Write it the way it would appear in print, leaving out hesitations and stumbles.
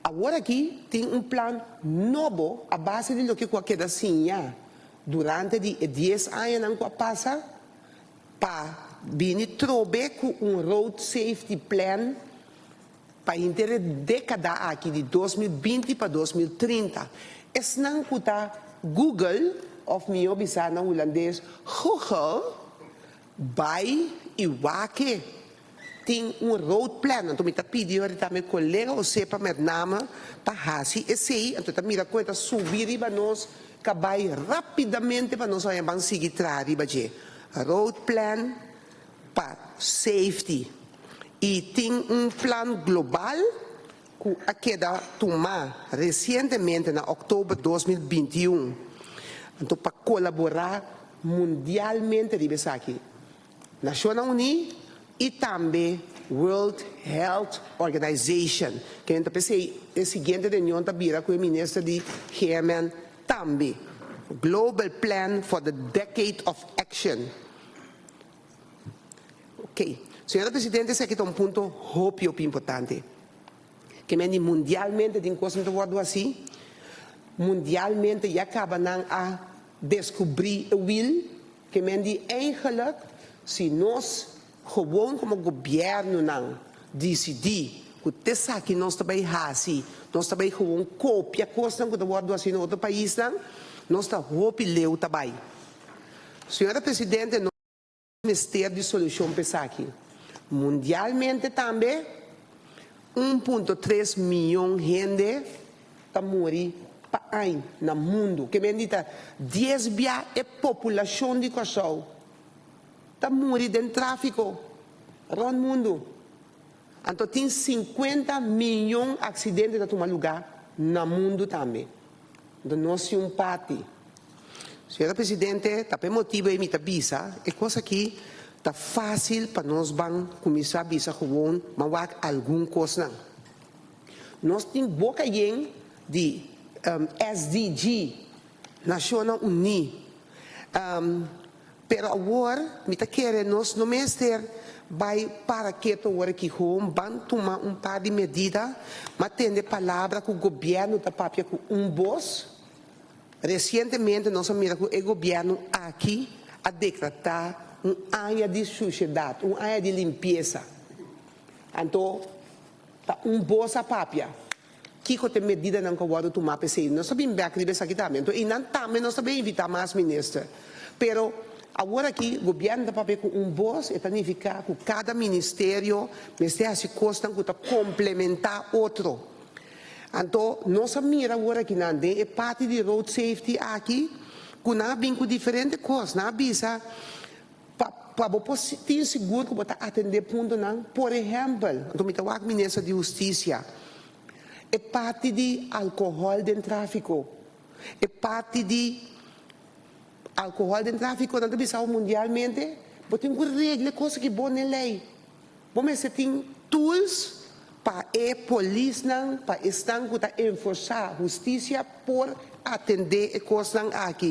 Agora aqui tem um plano novo, a base de lo que qualquer assim, durante 10 anos que passa, para vir trobe com um road safety plan para inteira década aqui, de 2020 para 2030. É não que Google, of meu bisa na holandês, Google, vai e wake tem um road plan. Então, me pediu a meu colega, ou seja, para meu nome, para hasi, esse aí, então, me dá conta, subir para nós, que vai rapidamente para nós, vamos seguir atrás, road plan para safety. E tem um plano global que queda tomar recentemente, em outubro de 2021. Então, para colaborar mundialmente, aqui, Nações Unidas e também World Health Organization, que a gente pensei, a seguinte reunião está com o ministro de Yemen também. Global Plan for the Decade of Action. Ok. Senhora Presidente, esse aqui é um ponto muito importante. Que mundialmente, tem coisa que assim, mundialmente já acaba a descobrir o will, que eigenlijk, se nós, gewoon como governo, decidir, que essa aqui nós também assim, nós também gewoon copia coisa que está assim no outro país, nós está roupa e leu também. Senhora Presidente, nós temos Ministério de Solução para aqui. Mundialmente também, 1,3 milhão de gente está morrendo para ano no mundo. Que me diz, 10 vezes a população de Kosovo está morrendo em tráfico no mundo. Então, tem 50 milhões de acidentes que tomam lugar no mundo também. Então, nós somos um parte. Senhora Presidente, também motivo me visa, é coisa que está fácil para nós começar a visa gewoon, mas alguma coisa. Nós temos boca de SDG, Nações Unidas. Pero agora, me quer nós no ministério vai para que agora que vamos tomar um par de medidas, mas tem palavra que o governo está papia com voz. Recentemente, nós miramos que o governo aqui a decretar área de sociedade, área de limpeza. Então, voz a papia. Que tem medida não que eu tomar para isso? Nós sabemos que isso aqui também. Então, e não também nós também invitar mais ministros. Pero agora aqui, o governo está papel com voz, e significa que cada ministério se custa que complementar outro. Então, nós mira agora que não é parte de road safety aqui, que não vem com diferentes coisas, não avisa para você ter seguro que você atender ponto não. Por exemplo, então me o ministro de Justiça, é parte de álcool de tráfico, é parte de álcool de tráfico, não é mundialmente, você tem que regra coisa que boa na lei. Você tem tools para a polícia, para estar enforçar a justiça por atender a coisa aqui.